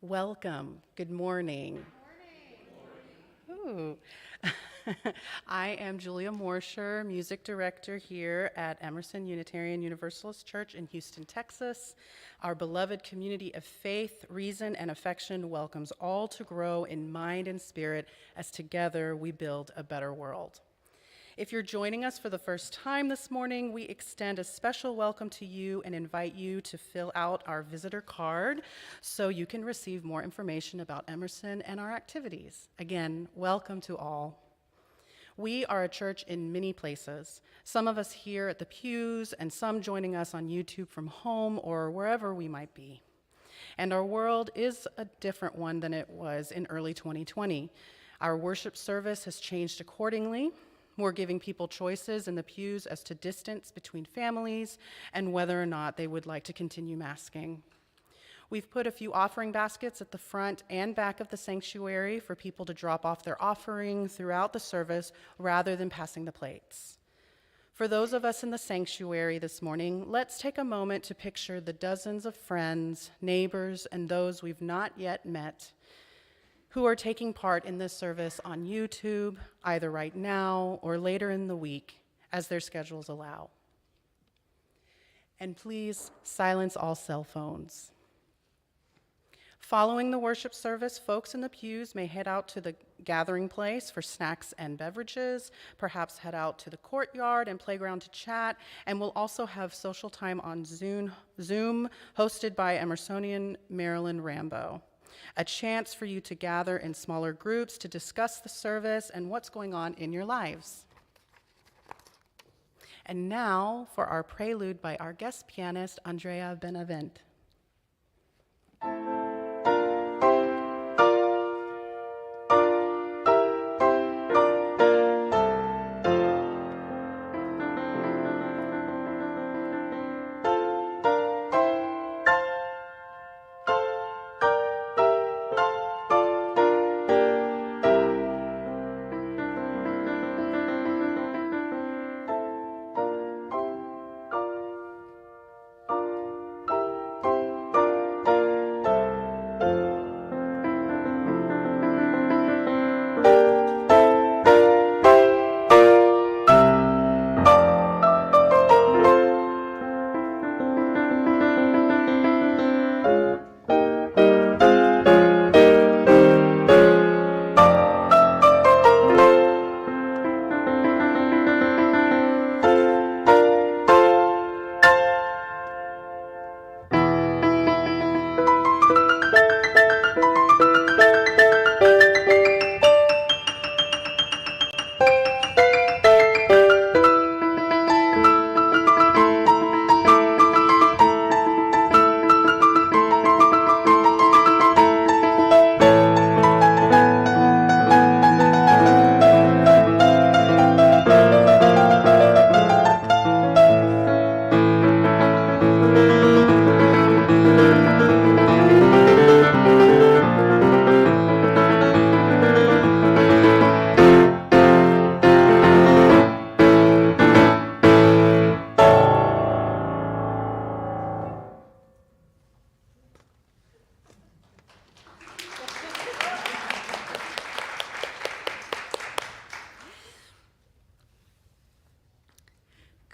Welcome. Good morning. Ooh. I am Julia Morsher, music director here at Emerson Unitarian Universalist Church in Houston, Texas. Our beloved community of faith, reason, and affection welcomes all to grow in mind and spirit as together we build a better world. If you're joining us for the first time this morning, we extend a special welcome to you and invite you to fill out our visitor card so you can receive more information about Emerson and our activities. Again, welcome to all. We are a church in many places, some of us here at the pews and some joining us on YouTube from home or wherever we might be. And our world is a different one than it was in early 2020. Our worship service has changed accordingly. We're giving people choices in the pews as to distance between families and whether or not they would like to continue masking. We've put a few offering baskets at the front and back of the sanctuary for people to drop off their offering throughout the service rather than passing the plates. For those of us in the sanctuary this morning, let's take a moment to picture the dozens of friends, neighbors, and those we've not yet met who are taking part in this service on YouTube, either right now or later in the week, as their schedules allow. And please silence all cell phones. Following the worship service, folks in the pews may head out to the gathering place for snacks and beverages, perhaps head out to the courtyard and playground to chat, and we'll also have social time on Zoom hosted by Emersonian Marilyn Rambo. A chance for you to gather in smaller groups to discuss the service and what's going on in your lives. And now for our prelude by our guest pianist, Andrea Benavent.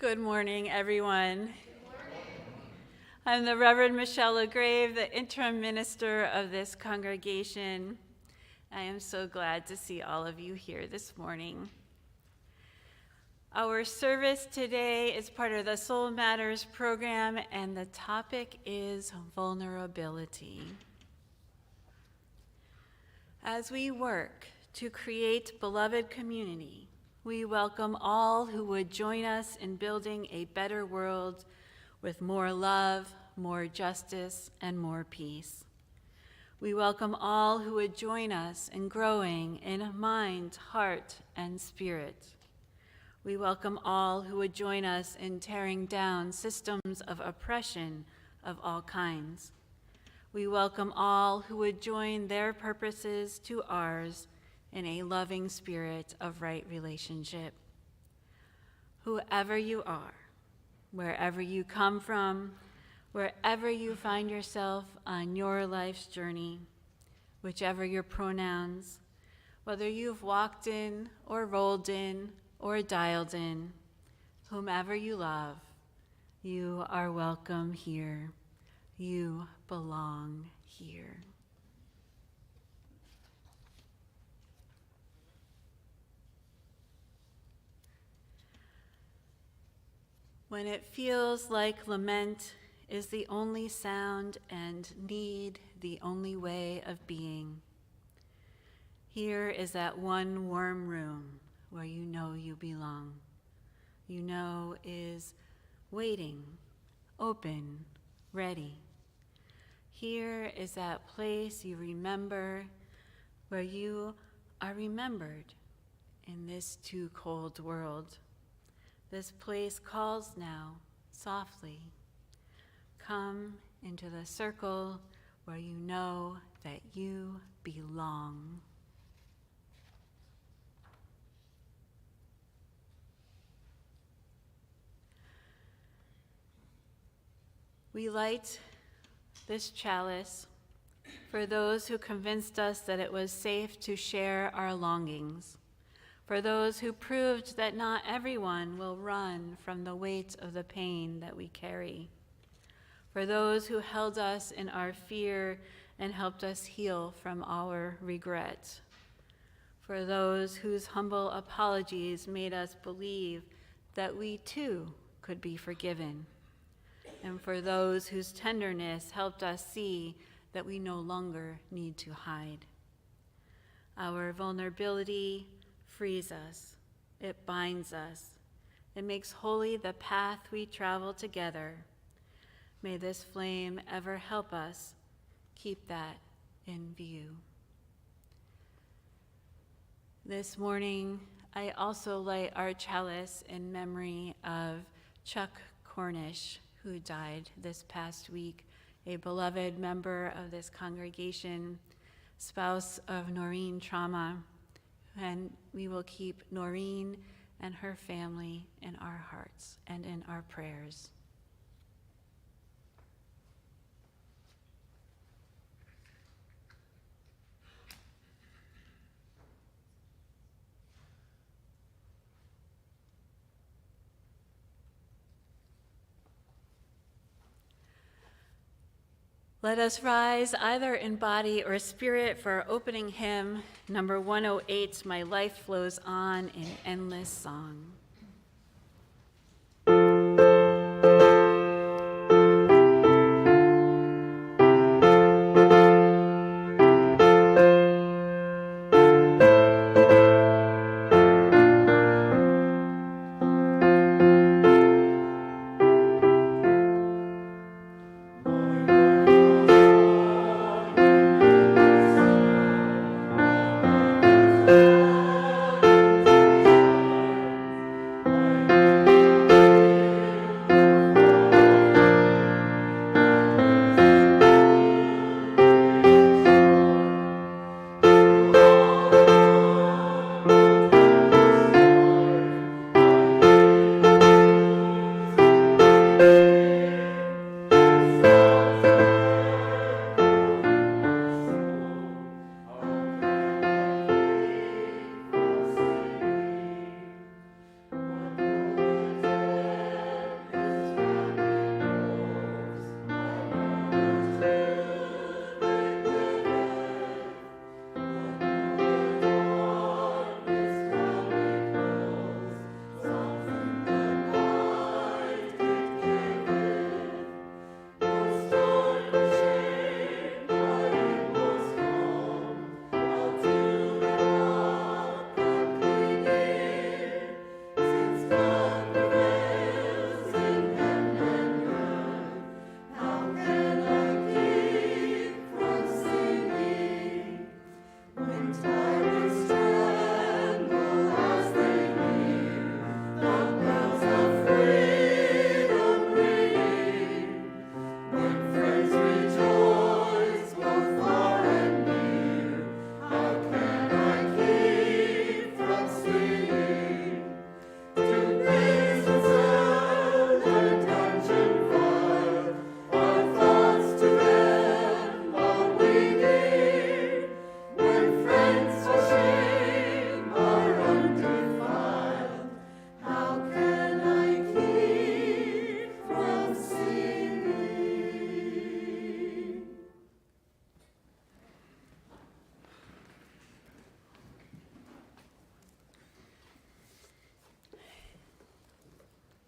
Good morning, everyone. I'm the Reverend Michelle LaGrave, the interim minister of this congregation. I am so glad to see all of you here this morning. Our service today is part of the Soul Matters program, and the topic is vulnerability. As we work to create beloved community, we welcome all who would join us in building a better world with more love, more justice, and more peace. We welcome all who would join us in growing in mind, heart, and spirit. We welcome all who would join us in tearing down systems of oppression of all kinds. We welcome all who would join their purposes to ours in a loving spirit of right relationship. Whoever you are, wherever you come from, wherever you find yourself on your life's journey, whichever your pronouns, whether you've walked in or rolled in or dialed in, whomever you love, you are welcome here. You belong here. When it feels like lament is the only sound and need the only way of being, here is that one warm room where you know you belong. You know is waiting, open, ready. Here is that place you remember where you are remembered in this too cold world. This place calls now, softly. Come into the circle where you know that you belong. We light this chalice for those who convinced us that it was safe to share our longings, for those who proved that not everyone will run from the weight of the pain that we carry, for those who held us in our fear and helped us heal from our regret, for those whose humble apologies made us believe that we too could be forgiven, and for those whose tenderness helped us see that we no longer need to hide. Our vulnerability frees us, it binds us, it makes holy the path we travel together. May this flame ever help us keep that in view. This morning, I also light our chalice in memory of Chuck Cornish, who died this past week, a beloved member of this congregation, spouse of Noreen Trauma, and we will keep Noreen and her family in our hearts and in our prayers. Let us rise either in body or spirit for our opening hymn, number 108, My Life Flows On in Endless Song.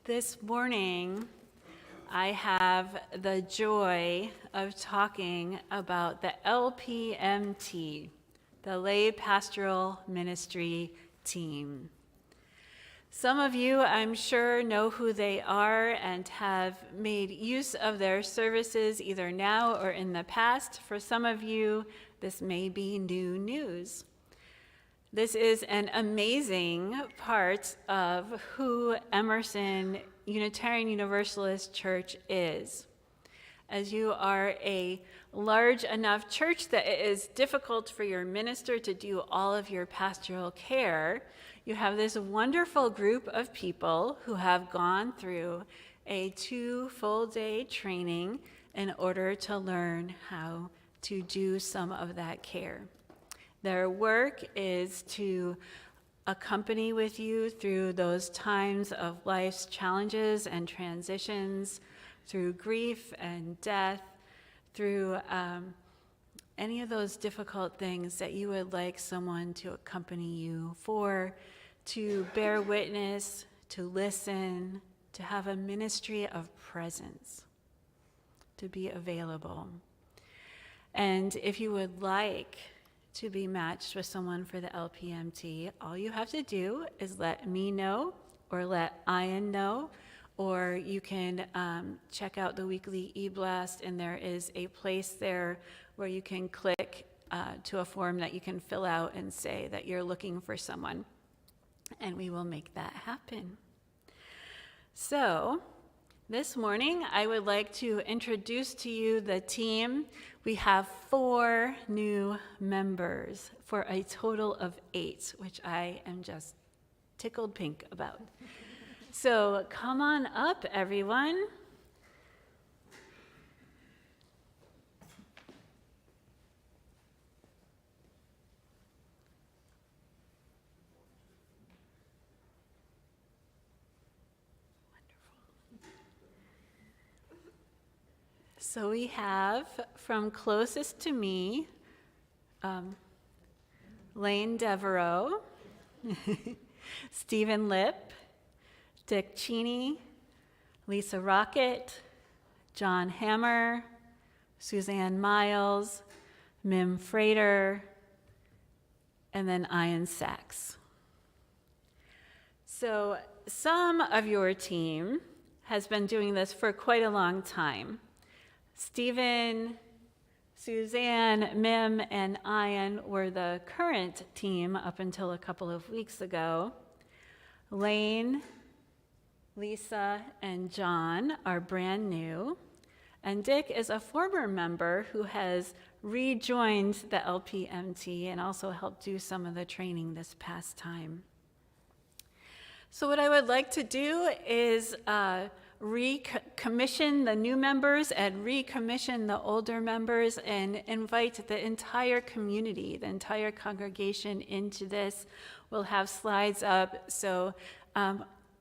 This morning, I have the joy of talking about the LPMT, the Lay Pastoral Ministry Team. Some of you, I'm sure, know who they are and have made use of their services either now or in the past. For some of you, this may be new news. This is an amazing part of who Emerson Unitarian Universalist Church is. As you are a large enough church that it is difficult for your minister to do all of your pastoral care, you have this wonderful group of people who have gone through a 2 full-day training in order to learn how to do some of that care. Their work is to accompany with you through those times of life's challenges and transitions, through grief and death, through any of those difficult things that you would like someone to accompany you for, to bear witness, to listen, to have a ministry of presence, to be available. And if you would like to be matched with someone for the LPMT, all you have to do is let me know or let Ian know, or you can check out the weekly e-blast, and there is a place there where you can click to a form that you can fill out and say that you're looking for someone, and we will make that happen. So, this morning, I would like to introduce to you the team. We have 4 new members for a total of 8, which I am just tickled pink about. So come on up, everyone. So we have, from closest to me, Lane Devereaux, Stephen Lipp, Dick Cheney, Lisa Rocket, John Hammer, Suzanne Miles, Mim Frater, and then Ian Sachs. So some of your team has been doing this for quite a long time. Stephen, Suzanne, Mim, and Ian were the current team up until a couple of weeks ago. Lane, Lisa, and John are brand new. And Dick is a former member who has rejoined the LPMT and also helped do some of the training this past time. So what I would like to do is recommission the new members and recommission the older members and invite the entire community, the entire congregation into this. We'll have slides up, so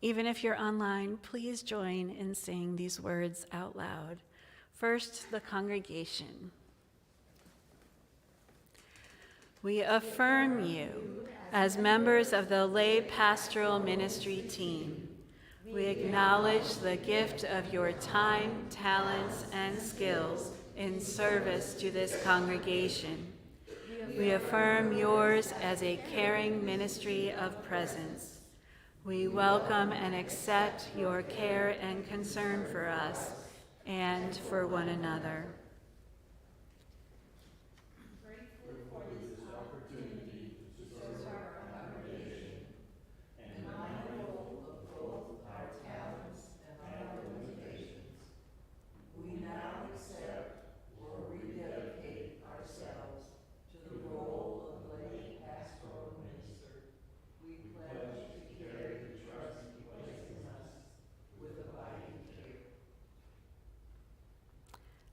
even if you're online, please join in saying these words out loud. First, the congregation. We affirm you as members of the Lay Pastoral Ministry team. We acknowledge the gift of your time, talents, and skills in service to this congregation. We affirm yours as a caring ministry of presence. We welcome and accept your care and concern for us and for one another.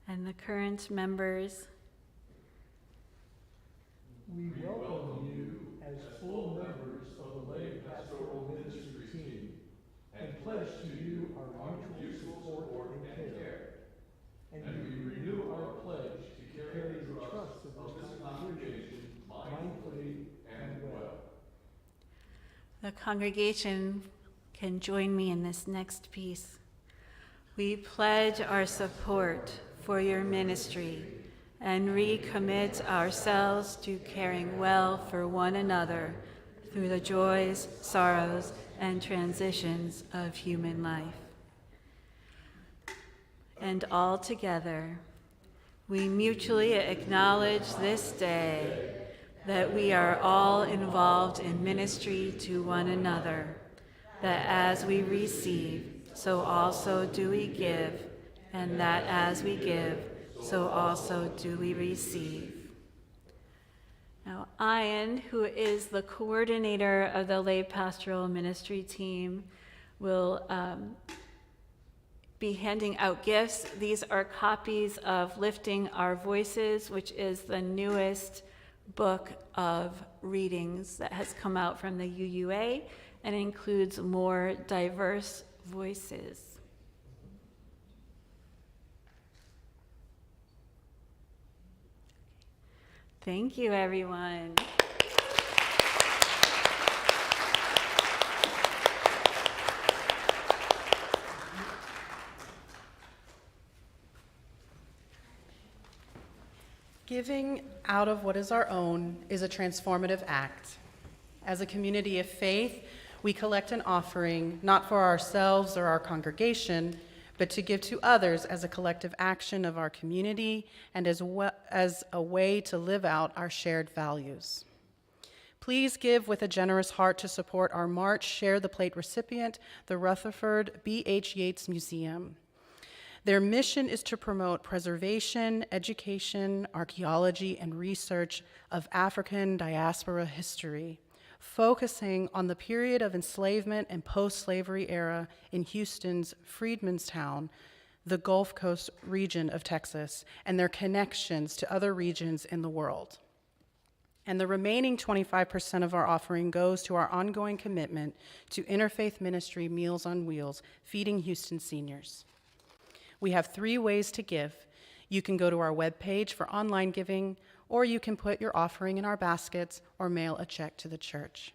And the current members. We welcome you as full members of the Lay Pastoral Ministry team and pledge to you our mutual support and care. And we renew our pledge to carry the trust of this congregation mindfully and well. The congregation can join me in this next piece. We pledge our support for your ministry and recommit ourselves to caring well for one another through the joys, sorrows, and transitions of human life. And all together, we mutually acknowledge this day that we are all involved in ministry to one another, that as we receive, so also do we give, and that as we give, so also do we receive. Now, Ian, who is the coordinator of the lay pastoral ministry team, will be handing out gifts. These are copies of Lifting Our Voices, which is the newest book of readings that has come out from the UUA and includes more diverse voices. Thank you, everyone. Giving out of what is our own is a transformative act. As a community of faith, we collect an offering not for ourselves or our congregation, but to give to others as a collective action of our community and as a way to live out our shared values. Please give with a generous heart to support our March Share the Plate recipient, the Rutherford B.H. Yates Museum. Their mission is to promote preservation, education, archaeology, and research of African diaspora history, focusing on the period of enslavement and post-slavery era in Houston's Freedmanstown, the Gulf Coast region of Texas, and their connections to other regions in the world. And the remaining 25% of our offering goes to our ongoing commitment to interfaith ministry Meals on Wheels, feeding Houston seniors. We have 3 ways to give. You can go to our webpage for online giving, or you can put your offering in our baskets or mail a check to the church.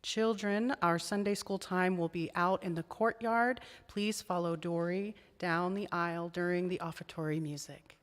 Children, our Sunday school time will be out in the courtyard. Please follow Dory down the aisle during the offertory music.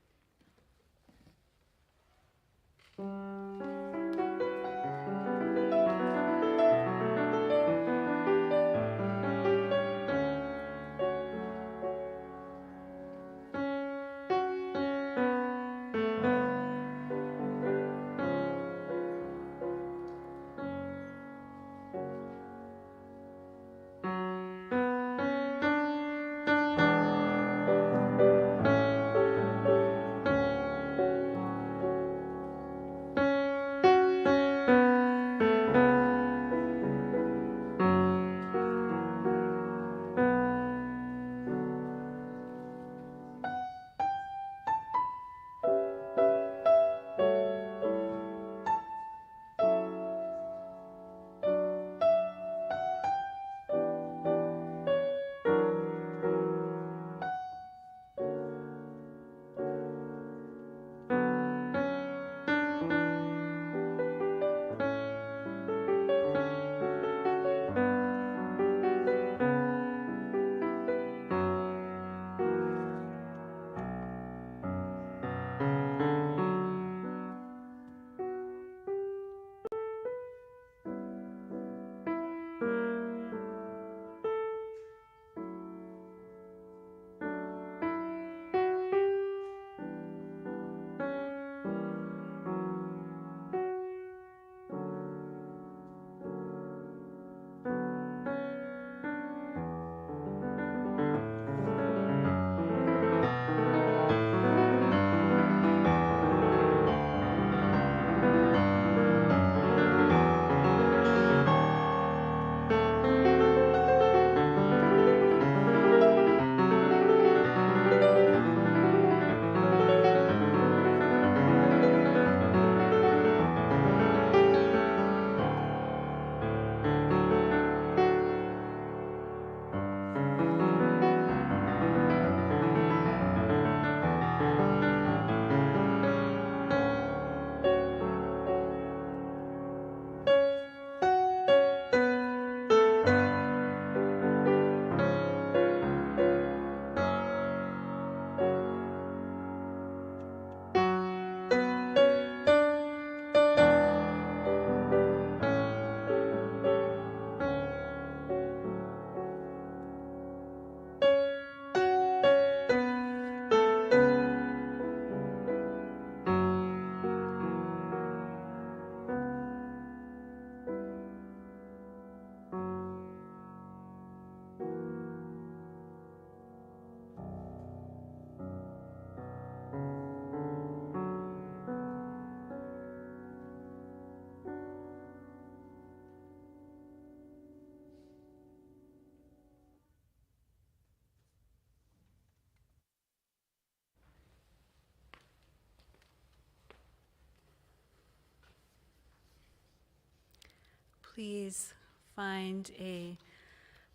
Please find a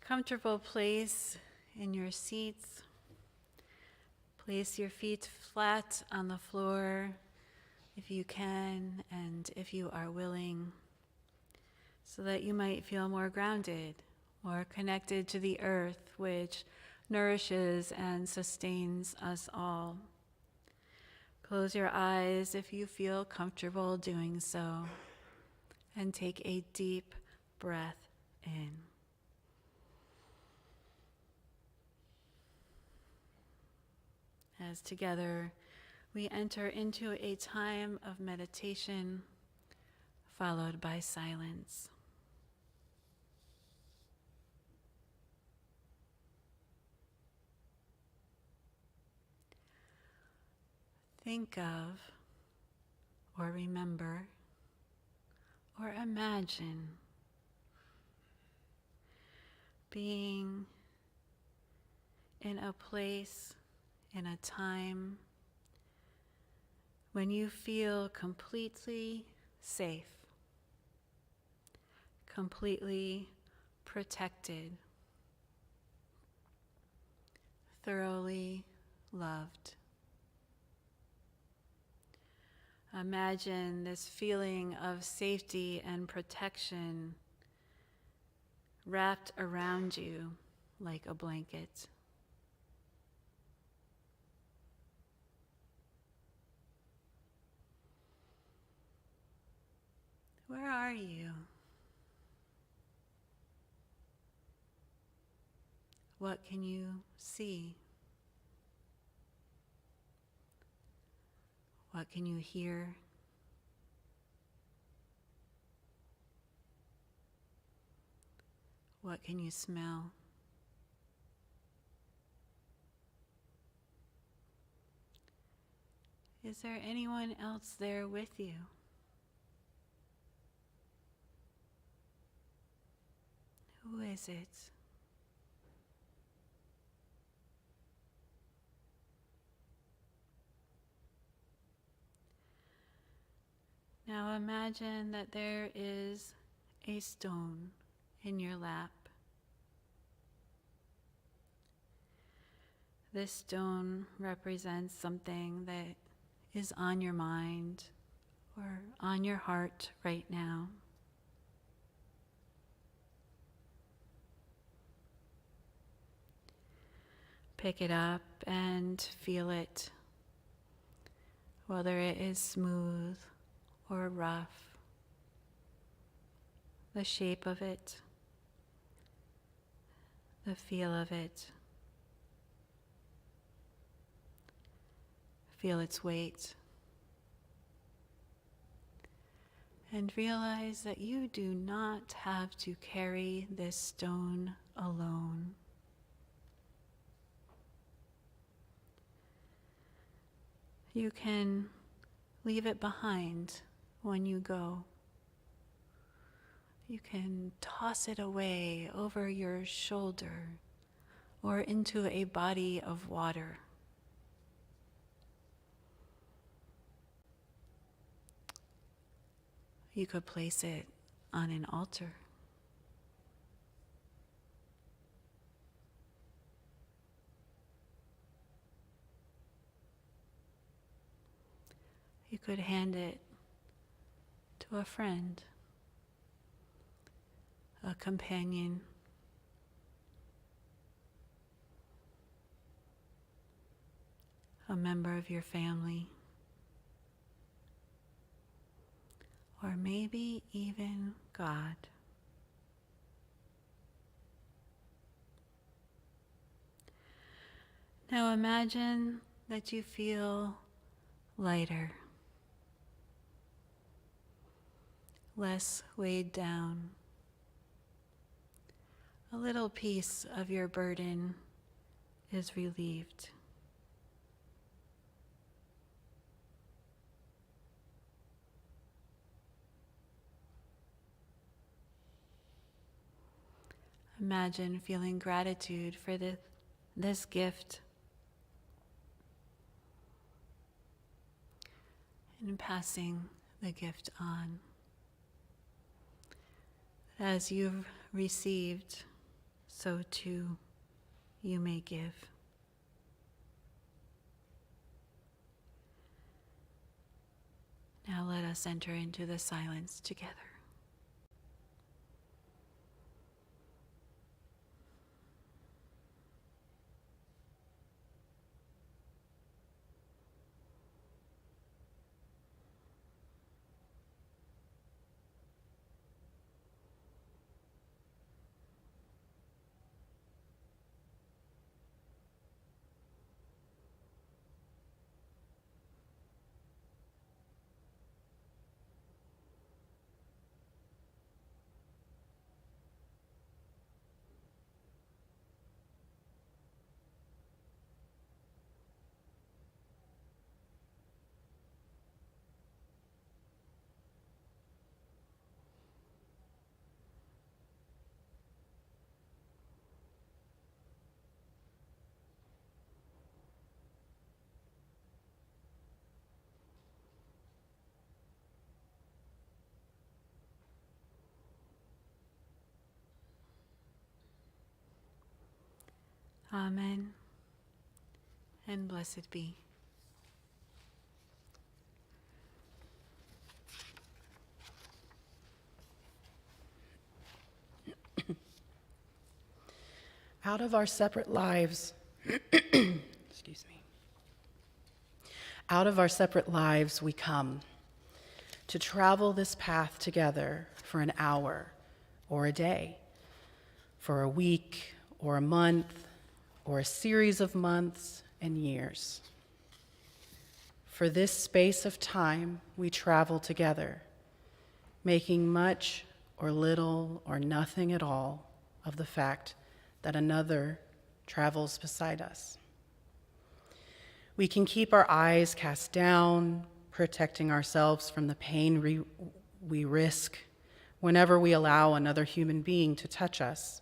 comfortable place in your seats. Place your feet flat on the floor if you can and if you are willing, so that you might feel more grounded, more connected to the earth, which nourishes and sustains us all. Close your eyes if you feel comfortable doing so, and take a deep breath in. As together we enter into a time of meditation, followed by silence. Think of, or remember, or imagine being in a place, in a time when you feel completely safe, completely protected, thoroughly loved. Imagine this feeling of safety and protection wrapped around you like a blanket. Where are you? What can you see? What can you hear? What can you smell? Is there anyone else there with you? Who is it? Now imagine that there is a stone in your lap. This stone represents something that is on your mind or on your heart right now. Pick it up and feel it, whether it is smooth or rough, the shape of it, the feel of it. Feel its weight. And realize that you do not have to carry this stone alone. You can leave it behind when you go. You can toss it away over your shoulder or into a body of water. You could place it on an altar. You could hand it to a friend, a companion, a member of your family, or maybe even God. Now imagine that you feel lighter, less weighed down. A little piece of your burden is relieved. Imagine feeling gratitude for this gift and passing the gift on. As you've received, so too you may give. Now let us enter into the silence together. Amen, and blessed be. Out of our separate lives, excuse me. Out of our separate lives we come to travel this path together for an hour or a day, for a week or a month or a series of months and years. For this space of time we travel together, making much or little or nothing at all of the fact that another travels beside us. We can keep our eyes cast down, protecting ourselves from the pain we risk whenever we allow another human being to touch us,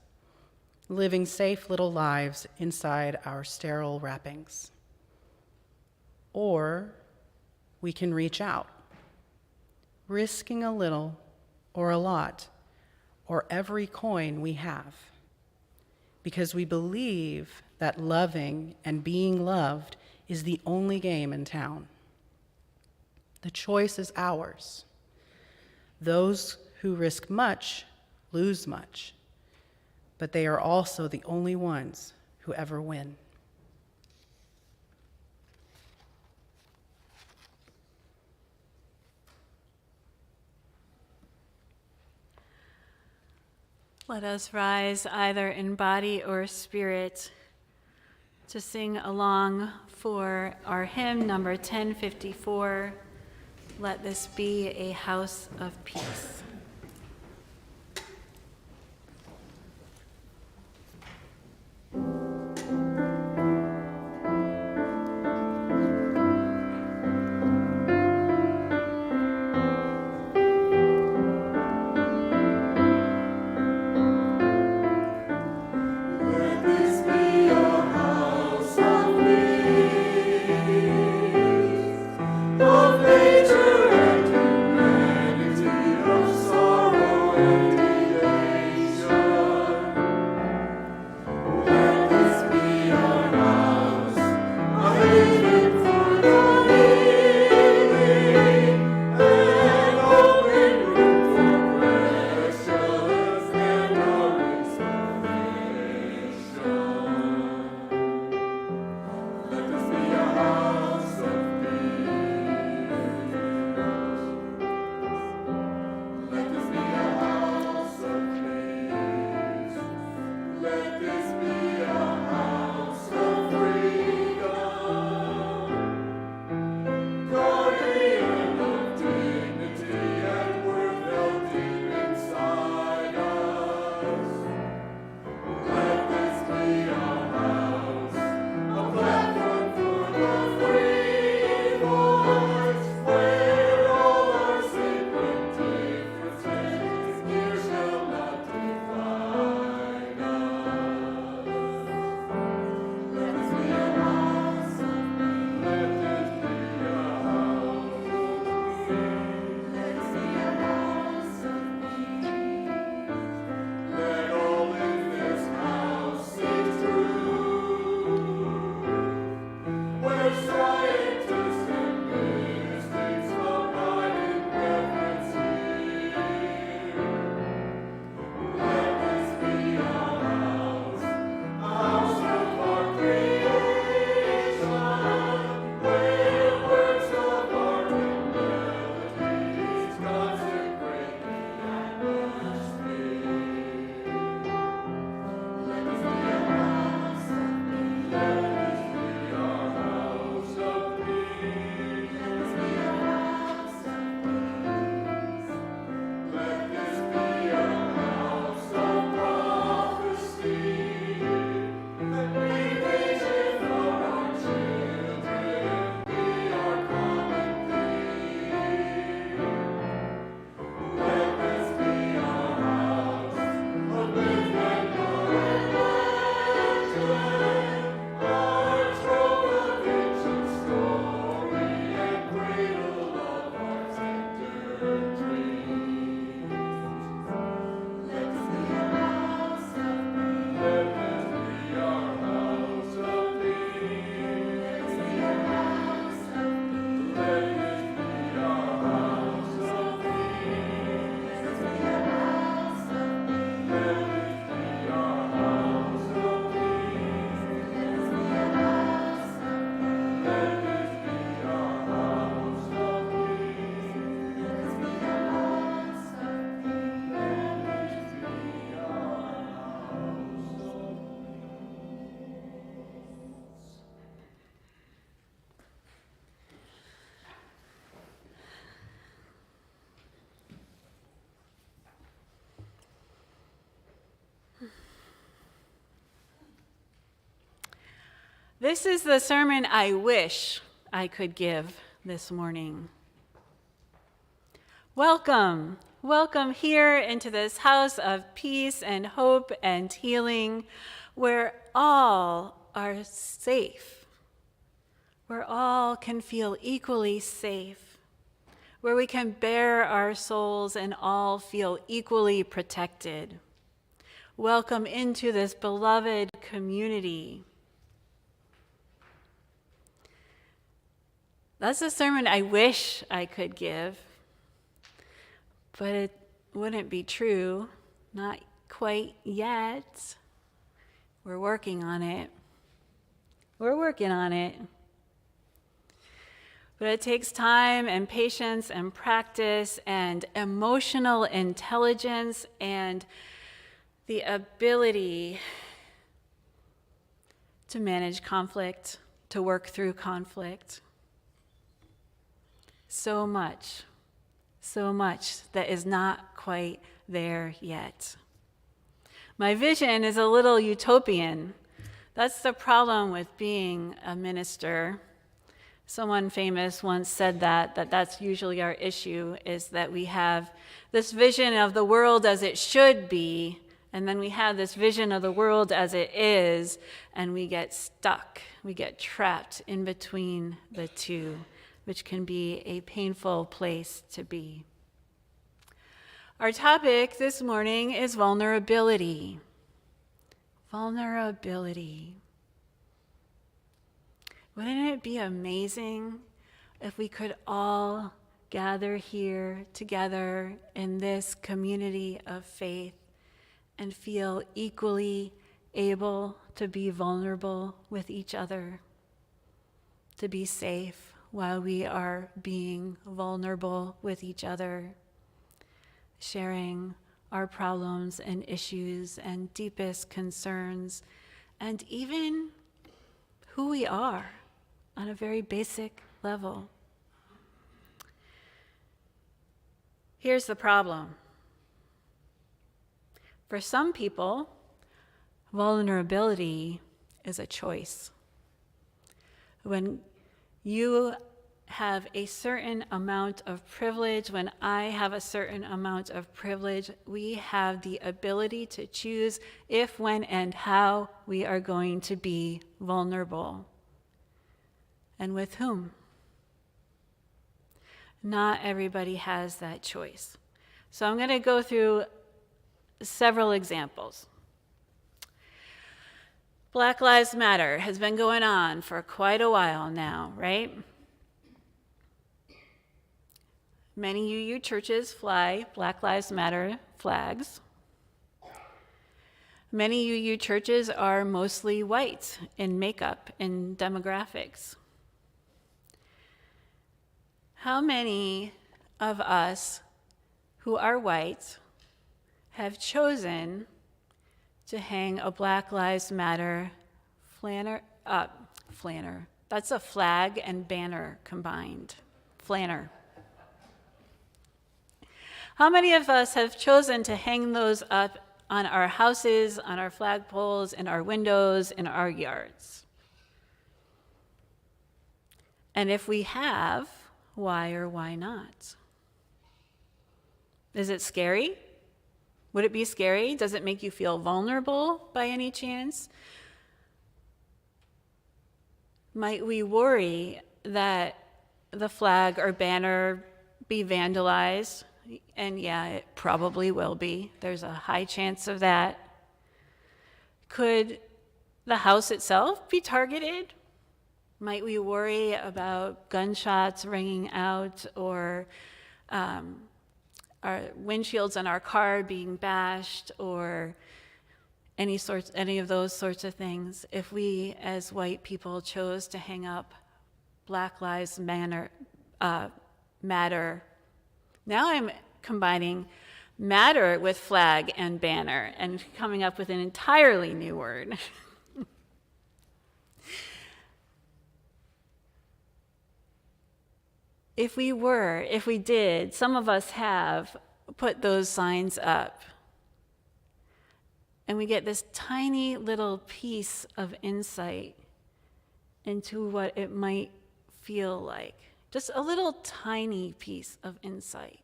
living safe little lives inside our sterile wrappings. Or we can reach out, risking a little or a lot or every coin we have, because we believe that loving and being loved is the only game in town. The choice is ours. Those who risk much lose much, but they are also the only ones who ever win. Let us rise either in body or spirit to sing along for our hymn number 1054, Let This Be a House of Peace. Of nature and humanity, of This is the sermon I wish I could give this morning. Welcome. Welcome here into this house of peace and hope and healing, where all are safe, where all can feel equally safe, where we can bare our souls and all feel equally protected. Welcome into this beloved community. That's a sermon I wish I could give, but it wouldn't be true, not quite yet. We're working on it. We're working on it. But it takes time and patience and practice and emotional intelligence and the ability to manage conflict, to work through conflict. So much that is not quite there yet. My vision is a little utopian. That's the problem with being a minister. Someone famous once said that's usually our issue, is that we have this vision of the world as it should be, and then we have this vision of the world as it is, and we get stuck. We get trapped in between the two, which can be a painful place to be. Our topic this morning is vulnerability. Vulnerability. Wouldn't it be amazing if we could all gather here together in this community of faith and feel equally able to be vulnerable with each other, to be safe while we are being vulnerable with each other, sharing our problems and issues and deepest concerns, and even who we are on a very basic level. Here's the problem. For some people, vulnerability is a choice. When you have a certain amount of privilege, when I have a certain amount of privilege, we have the ability to choose if, when, and how we are going to be vulnerable. And with whom? Not everybody has that choice. So I'm going to go through several examples. Black Lives Matter has been going on for quite a while now, right? Many UU churches fly Black Lives Matter flags. Many UU churches are mostly white in makeup and demographics. How many of us who are white have chosen to hang a Black Lives Matter flanner? That's a flag and banner combined. Flanner. How many of us have chosen to hang those up on our houses, on our flagpoles, in our windows, in our yards? And if we have, why or why not? Is it scary? Would it be scary? Does it make you feel vulnerable by any chance? Might we worry that the flag or banner be vandalized? And yeah, it probably will be. There's a high chance of that. Could the house itself be targeted? Might we worry about gunshots ringing out or our windshields on our car being bashed or any of those sorts of things if we as white people chose to hang up Black Lives Matter? Now I'm combining matter with flag and banner and coming up with an entirely new word. If we did, some of us have put those signs up, and we get this tiny little piece of insight into what it might feel like. Just a little tiny piece of insight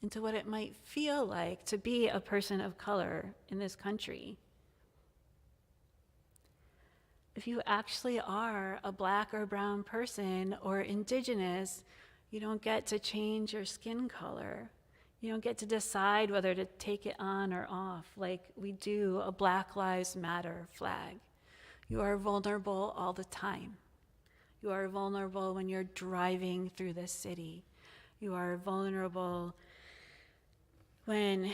into what it might feel like to be a person of color in this country. If you actually are a black or brown person or indigenous, you don't get to change your skin color. You don't get to decide whether to take it on or off like we do a Black Lives Matter flag. You are vulnerable all the time. You are vulnerable when you're driving through the city. You are vulnerable when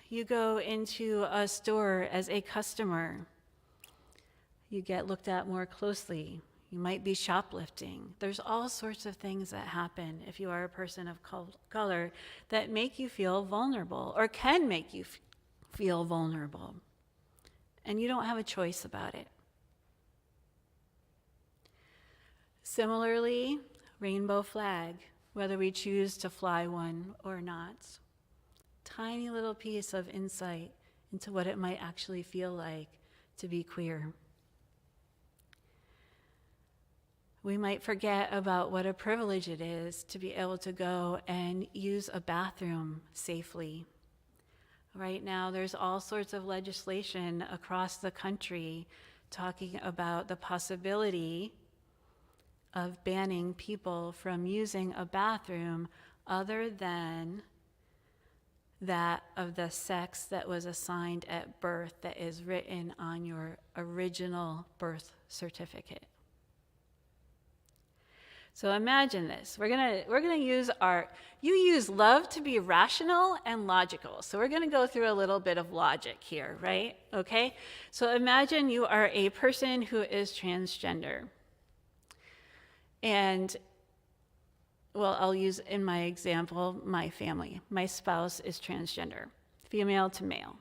you go into a store as a customer. You get looked at more closely. You might be shoplifting. There's all sorts of things that happen if you are a person of color that make you feel vulnerable or can make you feel vulnerable. And you don't have a choice about it. Similarly, rainbow flag, whether we choose to fly one or not. Tiny little piece of insight into what it might actually feel like to be queer. We might forget about what a privilege it is to be able to go and use a bathroom safely. Right now, there's all sorts of legislation across the country talking about the possibility of banning people from using a bathroom other than that of the sex that was assigned at birth that is written on your original birth certificate. So imagine this. We're gonna use you use love to be rational and logical. So we're gonna go through a little bit of logic here, right? Okay? So imagine you are a person who is transgender. And, well, I'll use in my example, my family. My spouse is transgender, female to male.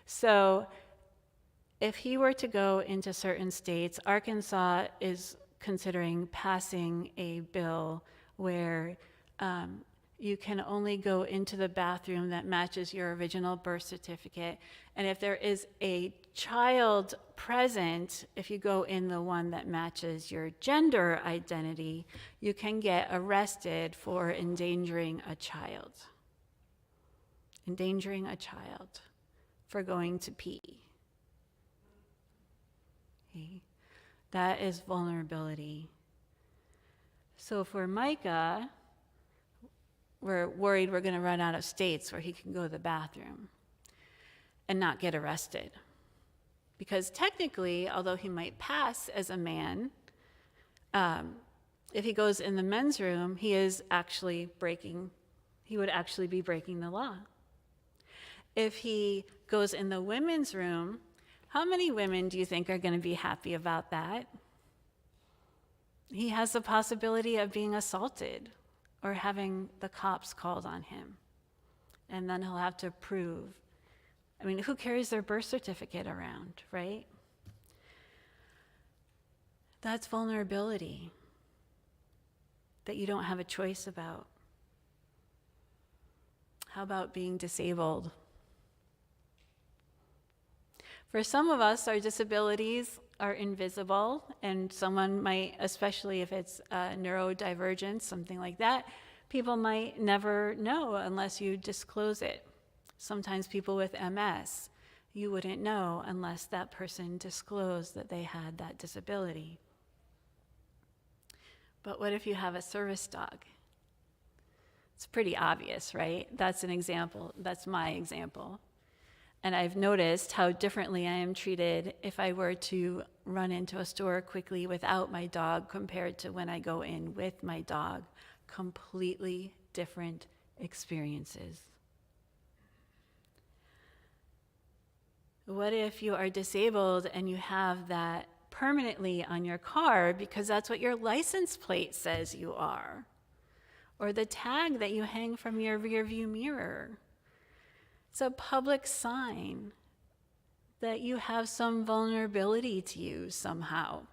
So if he were to go into certain states, Arkansas is considering passing a bill where you can only go into the bathroom that matches your original birth certificate. And if there is a child present, if you go in the one that matches your gender identity, you can get arrested for endangering a child. Endangering a child for going to pee. Okay. That is vulnerability. So for Micah, we're worried we're going to run out of states where he can go to the bathroom and not get arrested. Because technically, although he might pass as a man, if he goes in the men's room, he would actually be breaking the law. If he goes in the women's room, how many women do you think are going to be happy about that? He has the possibility of being assaulted or having the cops called on him. And then he'll have to prove. I mean, who carries their birth certificate around, right? That's vulnerability that you don't have a choice about. How about being disabled? For some of us, our disabilities are invisible, and someone might, especially if it's neurodivergence, something like that, people might never know unless you disclose it. Sometimes people with MS, you wouldn't know unless that person disclosed that they had that disability. But what if you have a service dog? It's pretty obvious, right? That's an example. That's my example. And I've noticed how differently I am treated if I were to run into a store quickly without my dog compared to when I go in with my dog. Completely different experiences. What if you are disabled and you have that permanently on your car because that's what your license plate says you are? Or the tag that you hang from your rearview mirror? It's a public sign that you have some vulnerability to you somehow.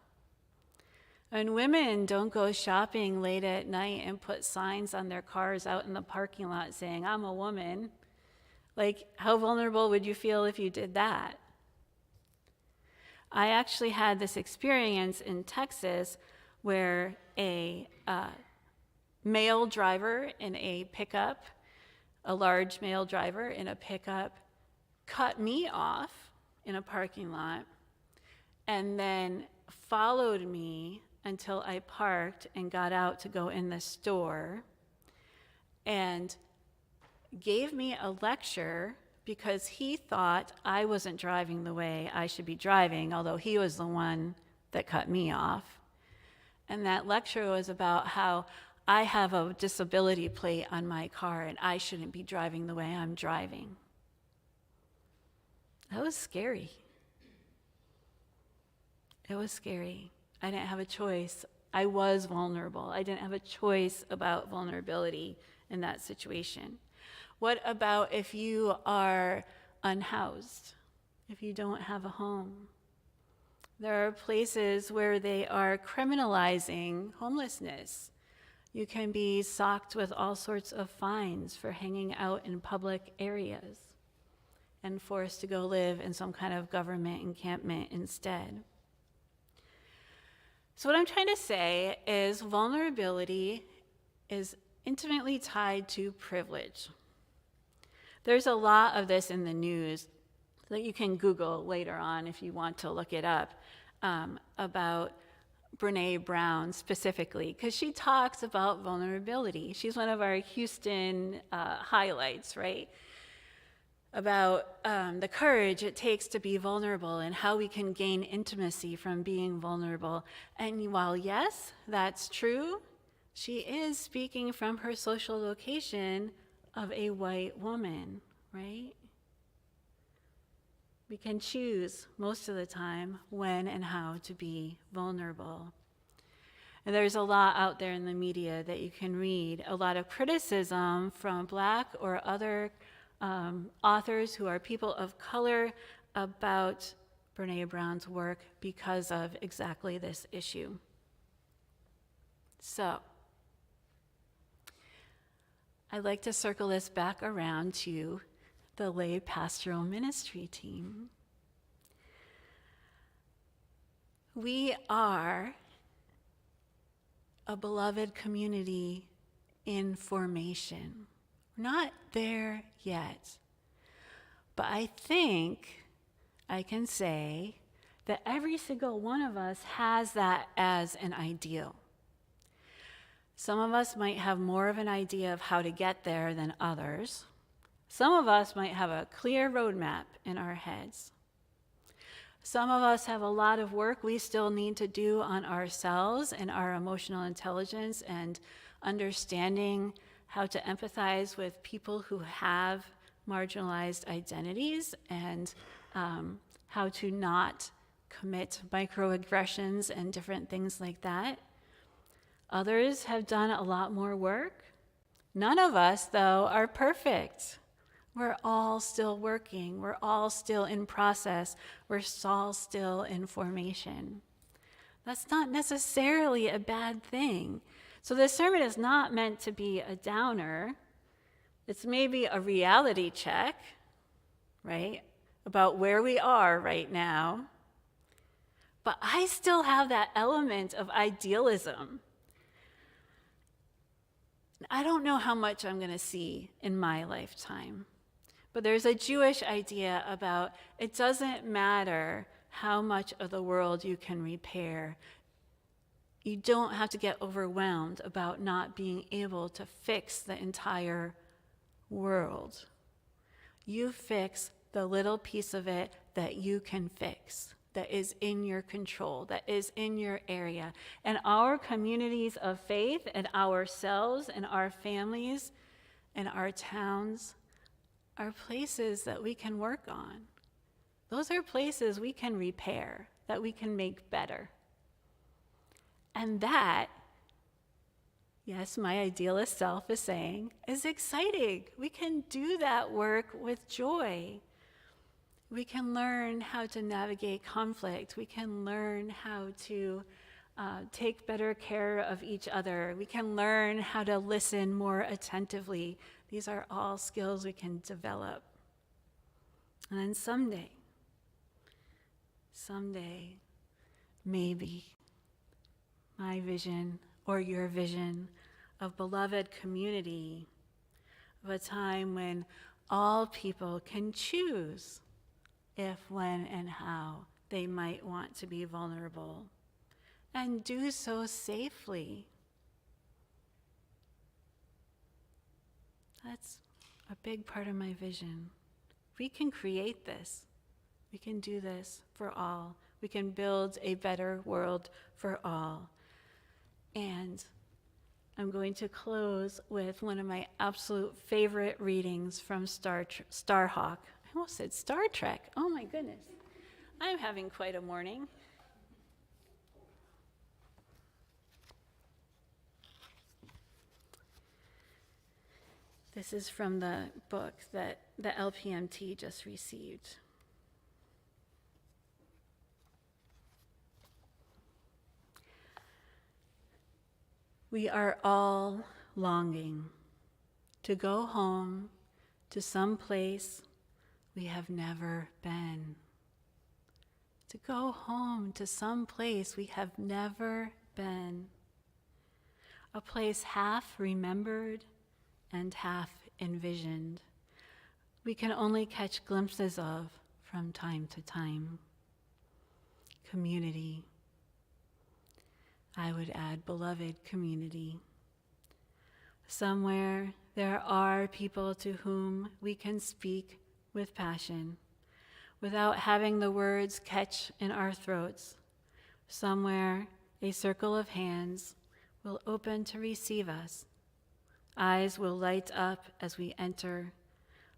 And women don't go shopping late at night and put signs on their cars out in the parking lot saying, "I'm a woman." Like, how vulnerable would you feel if you did that? I actually had this experience in Texas where a male driver in a pickup, a large male driver in a pickup, cut me off in a parking lot and then followed me until I parked and got out to go in the store and gave me a lecture because he thought I wasn't driving the way I should be driving, although he was the one that cut me off. And that lecture was about how I have a disability plate on my car and I shouldn't be driving the way I'm driving. That was scary. It was scary. I didn't have a choice. I was vulnerable. I didn't have a choice about vulnerability in that situation. What about if you are unhoused, if you don't have a home? There are places where they are criminalizing homelessness. You can be socked with all sorts of fines for hanging out in public areas and forced to go live in some kind of government encampment instead. So what I'm trying to say is vulnerability is intimately tied to privilege. There's a lot of this in the news that you can Google later on if you want to look it up, about Brene Brown specifically, because she talks about vulnerability. She's one of our Houston highlights, right? About the courage it takes to be vulnerable and how we can gain intimacy from being vulnerable. And while yes, that's true, she is speaking from her social location of a white woman, right? We can choose most of the time when and how to be vulnerable. And there's a lot out there in the media that you can read, a lot of criticism from Black or other authors who are people of color about Brene Brown's work because of exactly this issue. So, I'd like to circle this back around to the lay pastoral ministry team. We are a beloved community in formation. We're not there yet, but I think I can say that every single one of us has that as an ideal. Some of us might have more of an idea of how to get there than others. Some of us might have a clear roadmap in our heads. Some of us have a lot of work we still need to do on ourselves and our emotional intelligence and understanding how to empathize with people who have marginalized identities and how to not commit microaggressions and different things like that. Others have done a lot more work. None of us, though, are perfect. We're all still working. We're all still in process. We're all still in formation. That's not necessarily a bad thing. So this sermon is not meant to be a downer. It's maybe a reality check, right, about where we are right now. But I still have that element of idealism. I don't know how much I'm going to see in my lifetime. But there's a Jewish idea about it doesn't matter how much of the world you can repair. You don't have to get overwhelmed about not being able to fix the entire world. You fix the little piece of it that you can fix, that is in your control, that is in your area. And our communities of faith and ourselves and our families and our towns are places that we can work on. Those are places we can repair, that we can make better. And that, yes, my idealist self is saying, is exciting. We can do that work with joy. We can learn how to navigate conflict. We can learn how to take better care of each other. We can learn how to listen more attentively. These are all skills we can develop. And then someday, maybe, my vision or your vision of beloved community, of a time when all people can choose if, when, and how they might want to be vulnerable, and do so safely. That's a big part of my vision. We can create this. We can do this for all. We can build a better world for all. And I'm going to close with one of my absolute favorite readings from Starhawk. I almost said Star Trek. Oh my goodness. I'm having quite a morning. This is from the book that the LPMT just received. We are all longing to go home to some place we have never been. To go home to some place we have never been. A place half remembered and half envisioned. We can only catch glimpses of from time to time. Community. I would add beloved community. Somewhere there are people to whom we can speak with passion without having the words catch in our throats. Somewhere a circle of hands will open to receive us. Eyes will light up as we enter.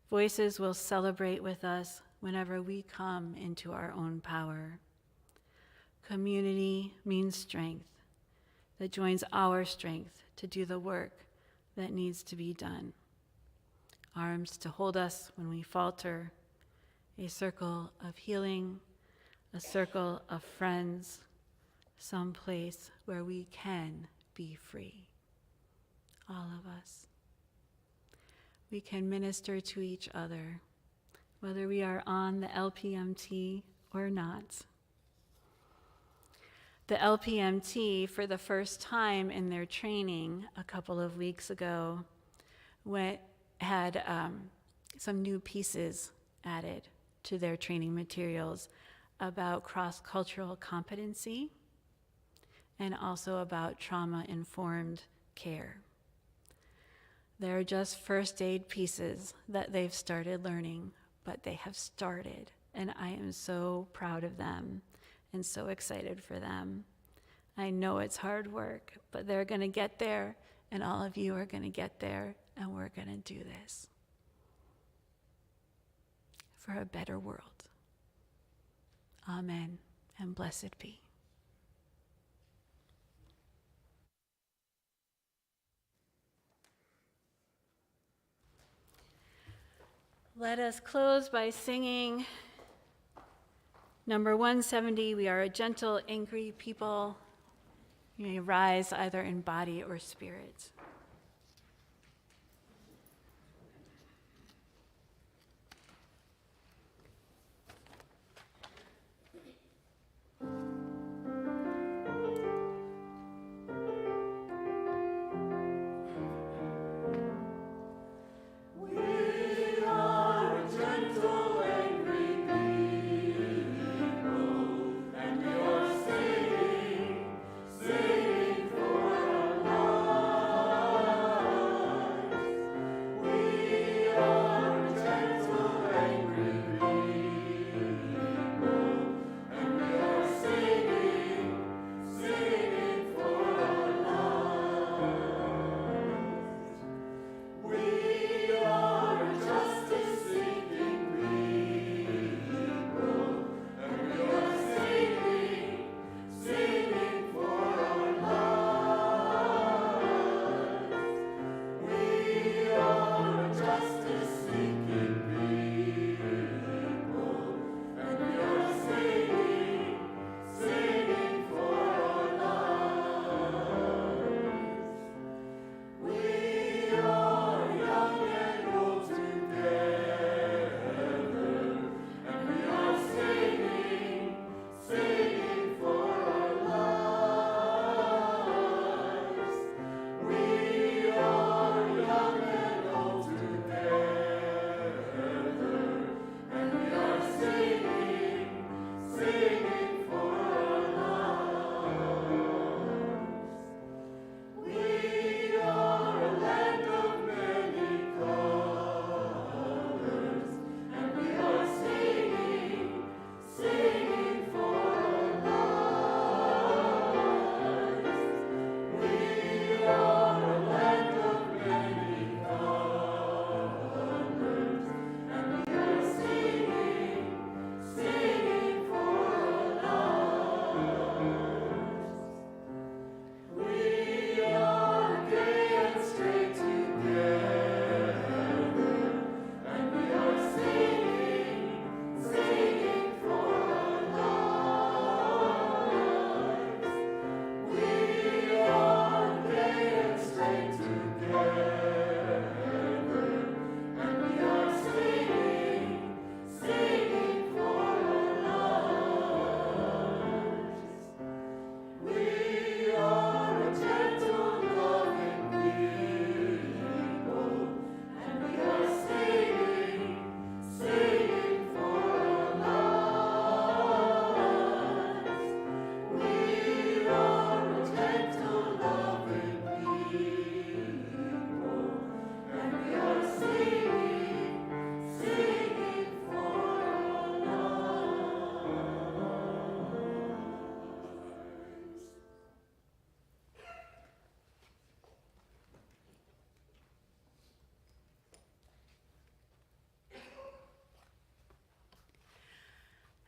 Voices will celebrate with us whenever we come into our own power. Community means strength that joins our strength to do the work that needs to be done. Arms to hold us when we falter. A circle of healing, a circle of friends, some place where we can be free. All of us. We can minister to each other, whether we are on the LPMT or not. The LPMT, for the first time in their training a couple of weeks ago, had some new pieces added to their training materials about cross-cultural competency and also about trauma-informed care. They're just first aid pieces that they've started learning, but they have started, and I am so proud of them and so excited for them. I know it's hard work, but they're going to get there, and all of you are going to get there, and we're going to do this for a better world. Amen, and blessed be. Let us close by singing number 170, We Are a Gentle, Angry People. You may rise either in body or spirit. Singing for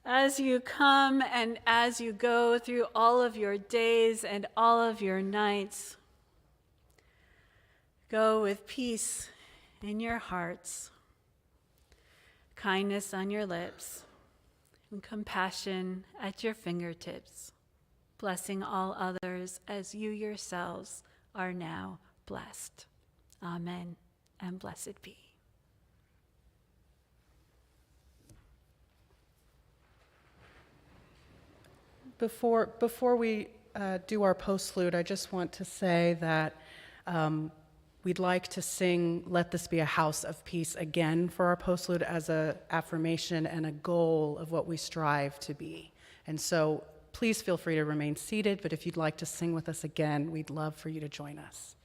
As you come and as you go through all of your days and all of your nights, go with peace in your hearts, kindness on your lips, and compassion at your fingertips, blessing all others as you yourselves are now blessed. Amen, and blessed be. Before we do our postlude, I just want to say that we'd like to sing "Let This Be a House of Peace" again for our postlude as an affirmation and a goal of what we strive to be. And so please feel free to remain seated, but if you'd like to sing with us again, we'd love for you to join us.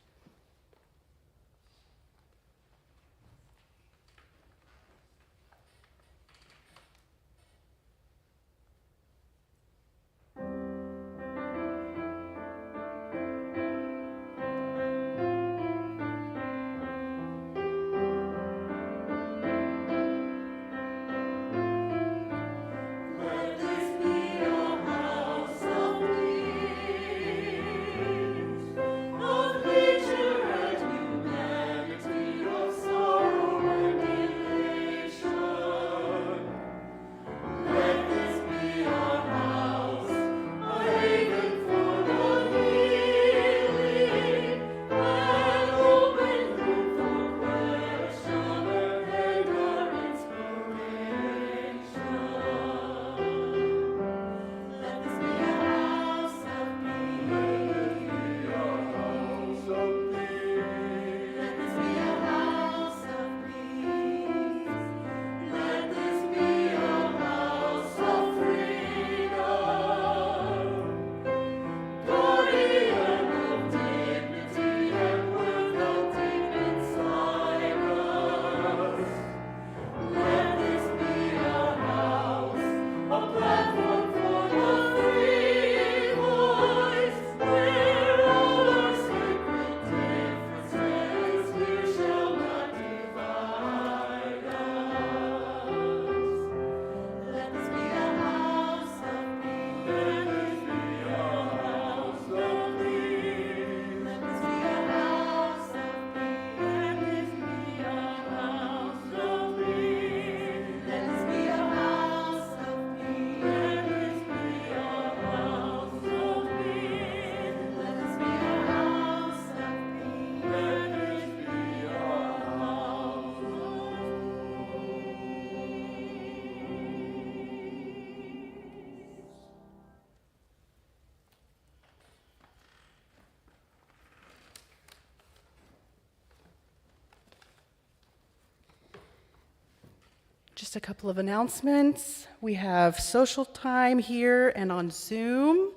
Just a couple of announcements. We have social time here and on Zoom,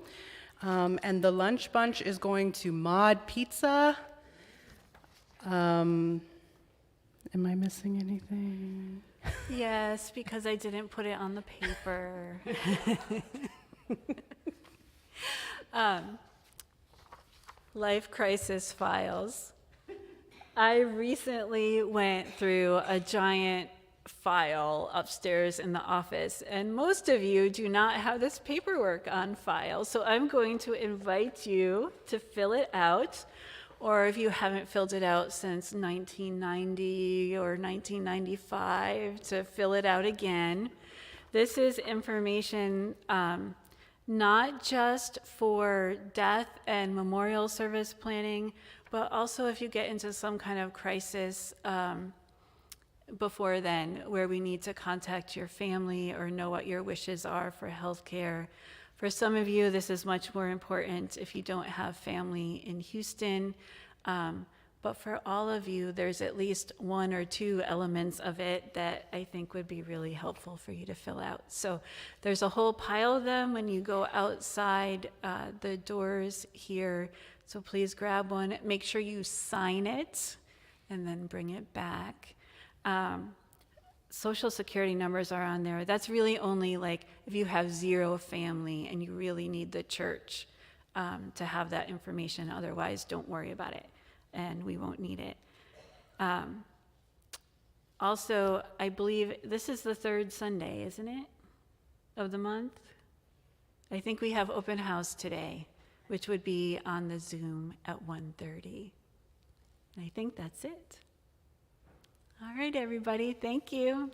and the lunch bunch is going to Mod Pizza. Am I missing anything? Yes, because I didn't put it on the paper. Life crisis files. I recently went through a giant file upstairs in the office, and most of you do not have this paperwork on file, so I'm going to invite you to fill it out, or if you haven't filled it out since 1990 or 1995, to fill it out again. This is information not just for death and memorial service planning, but also if you get into some kind of crisis before then, where we need to contact your family or know what your wishes are for healthcare. For some of you, this is much more important if you don't have family in Houston. But for all of you, there's at least one or two elements of it that I think would be really helpful for you to fill out. So there's a whole pile of them when you go outside the doors here. So please grab one. Make sure you sign it and then bring it back. Social security numbers are on there. That's really only like if you have zero family and you really need the church to have that information. Otherwise, don't worry about it, and we won't need it. Also, I believe this is the third Sunday, isn't it? of the month. I think we have open house today, which would be on the Zoom at 1:30. And I think that's it. All right, everybody, thank you.